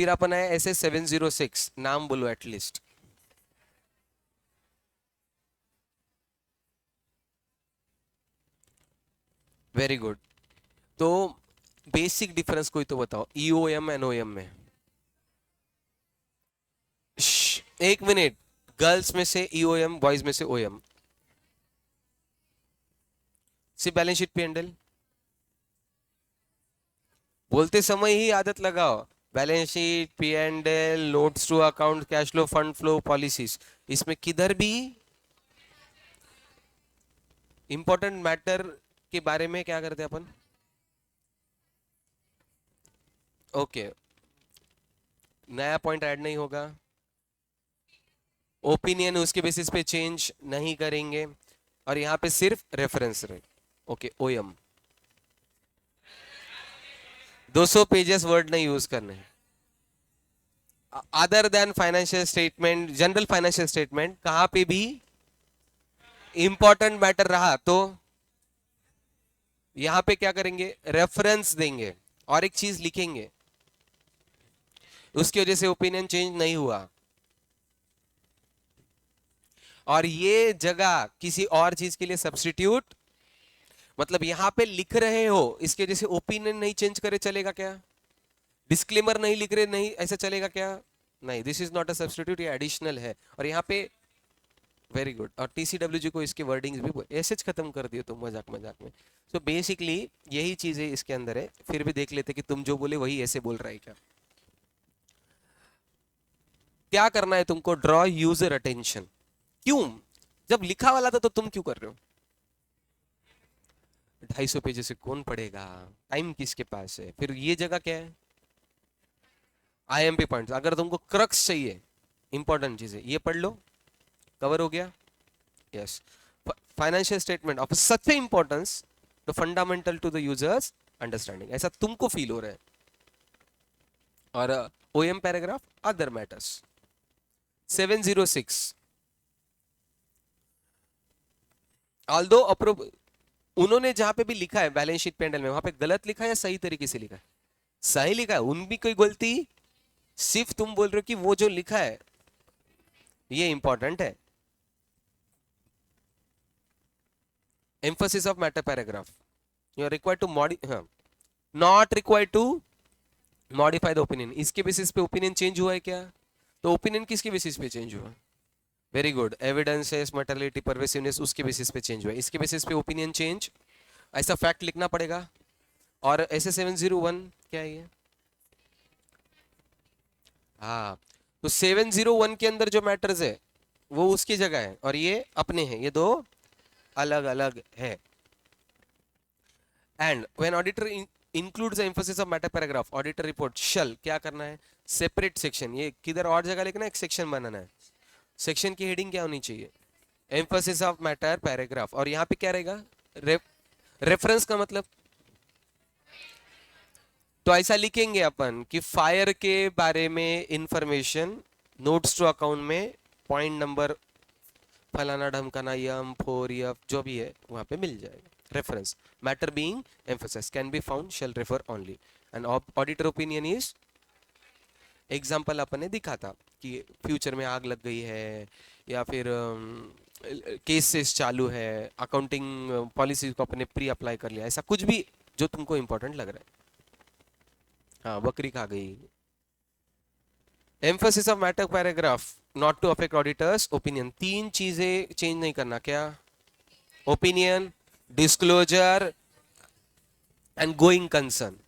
फिर अपन है ऐसे 706, नाम बोलो एटलीस्ट। Very good. तो बेसिक डिफरेंस कोई तो बताओ ईओएम एनओएम में। एक मिनट, गर्ल्स में से ईओएम, बॉयज में से ओएम। सिर्फ बैलेंस शीट पे हैंडल बोलते समय ही आदत लगाओ। Balance sheet, P and L, notes to account, cash flow, fund flow, policies, इसमें किधर भी इंपॉर्टेंट मैटर के बारे में क्या करते हैं अपन? ओके, नया पॉइंट ऐड नहीं होगा, ओपिनियन उसके बेसिस पे चेंज नहीं करेंगे, और यहां पे सिर्फ रेफरेंस रहे। ओके, ओएम 200 पेजेस वर्ड नहीं यूज करने। Other than financial statement, general financial statement कहां पे भी इंपॉर्टेंट मैटर रहा तो यहां पे क्या करेंगे, रेफरेंस देंगे और एक चीज लिखेंगे, उसकी वजह से ओपिनियन चेंज नहीं हुआ, और ये जगह किसी और चीज के लिए सब्स्टिट्यूट, मतलब यहां पे लिख रहे हो इसकी वजह से ओपिनियन नहीं चेंज करे चलेगा क्या? डिस्क्लेमर नहीं लिख रहे, नहीं ऐसा चलेगा क्या? नहीं, this is not a substitute, ये एडिशनल है। और यहाँ पे वेरी गुड, और टीसीडब्ल्यूजी को इसके वर्डिंग्स भी ऐसे खत्म कर दिए तुम मजाक मजाक में। तो बेसिकली यही चीजें इसके अंदर है। फिर भी देख लेते कि तुम जो बोले वही ऐसे बोल रहा है क्या। क्या करना है तुमको, ड्रॉ यूजर अटेंशन। क्यों? जब लिखा वाला था तो तुम क्यों कर रहे हो? 250 पेज से कौन पढ़ेगा, टाइम किसके पास है? फिर ये जगह क्या है, आईएमपी पॉइंट्स। अगर तुमको क्रक्स चाहिए, इंपॉर्टेंट चीजें, ये पढ़ लो, कवर हो गया। Yes, financial statement of such a importance, the fundamental to the users understanding, ऐसा तुमको फील हो रहा है। और OM paragraph other matters. 706, although approve, उन्होंने जहां पे भी लिखा है बैलेंस शीट पेंडल में, वहां पे गलत लिखा है या सही तरीके से लिखा है? सही लिखा है, उनकी कोई गलती, सिर्फ तुम बोल रहे हो कि वो जो लिखा है ये इंपॉर्टेंट है। Emphasis of matter paragraph, you are required to not required to modify the opinion. इसके बेसिस पे ओपिनियन चेंज हुआ है क्या? तो ओपिनियन किसके बेसिस पे चेंज हुआ? Very good, evidences, materiality, pervasiveness, उसके बेसिस पे चेंज हुआ है। इसके बेसिस पे ओपिनियन चेंज, ऐसा फैक्ट लिखना पड़ेगा। और ऐसे 701 क्या है ये? हाँ, तो 701 के अंदर जो मैटर्स है वो उसकी जगह है और ये अपने हैं, ये दो अलग अलग है। And when auditor includes the emphasis of matter paragraph, auditor report shall क्या करना है, सेपरेट सेक्शन, ये किधर और जगह लिखना है, एक सेक्शन बनाना है। सेक्शन की हेडिंग क्या होनी चाहिए, एम्फोसिस ऑफ मैटर पैराग्राफ, और यहाँ पे क्या रहेगा, रेफरेंस का मतलब। तो ऐसा लिखेंगे अपन कि फायर के बारे में इंफॉर्मेशन नोट्स टू अकाउंट में पॉइंट नंबर फलाना ढमकाना यम 4 जो भी है वहां पे मिल जाएगा। Reference matter being emphasise can be found shall refer only, and auditor opinion is, example अपन ने दिखा था कि फ्यूचर में आग लग गई है या फिर केसेस चालू है, अकाउंटिंग पॉलिसी को अपने प्री अप्लाई कर लिया, ऐसा कुछ भी जो तुमको इंपॉर्टेंट लग रहा है। हाँ, बकरी खा गई। Emphasis of matter paragraph not to affect auditors opinion, तीन चीजें चेंज नहीं करना, क्या? Opinion, disclosure and going concern.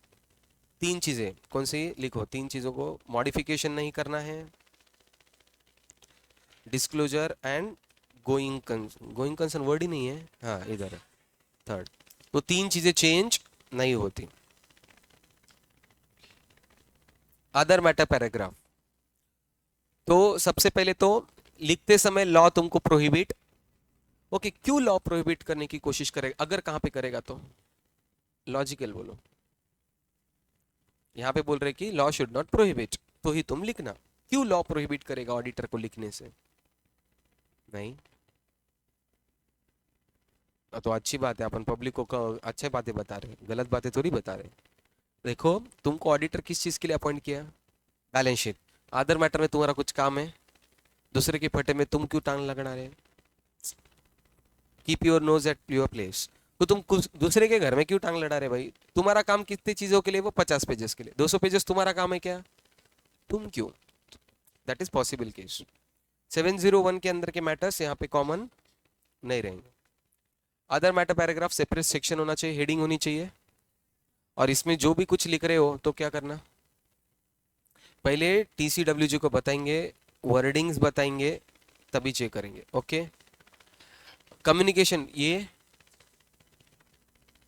तीन चीजें कौन सी लिखो, तीन चीजों को मॉडिफिकेशन नहीं करना है, disclosure and going concern. Going concern word ही नहीं है, हाँ इधर है थर्ड। तो तीन चीजें चेंज नहीं होती। अदर मैटर पैराग्राफ, तो सबसे पहले तो लिखते समय लॉ तुमको प्रोहिबिट, ओके क्यों लॉ प्रोहिबिट करने की कोशिश करेगा, अगर कहां पे करेगा तो लॉजिकल बोलो। यहां पे बोल रहे कि लॉ शुड नॉट प्रोहिबिट, तो ही तुम लिखना। क्यों लॉ प्रोहिबिट करेगा ऑडिटर को लिखने से? नहीं, तो अच्छी बात है, अपन पब्लिक को अच्छी बातें बता रहे, गलत बातें थोड़ी बता रहे। देखो तुमको ऑडिटर किस चीज के लिए अपॉइंट किया, बैलेंस शीट। अदर मैटर में तुम्हारा कुछ काम है, दूसरे के फटे में तुम क्यों टांग लगना रहे? Keep your nose at your place. तो तुम कुछ दूसरे के घर में क्यों टांग लड़ा रहे भाई? तुम्हारा काम कितनी चीजों के लिए? वो 50 पेजेस के लिए। 200 पेजेस तुम्हारा काम है क्या? तुम क्यों? That is possible case. 701 के अंदर के मैटर्स यहाँ पे कॉमन नहीं रहेंगे। Other matter paragraph separate section होना चाहिए, हेडिंग होनी चाहिए, और इसमें जो भी कुछ लिख रहे हो तो क्या करना, पहले टीसीडब्ल्यूजी को बताएंगे, वर्डिंग्स बताएंगे, तभी चेक करेंगे। ओके, कम्युनिकेशन, ये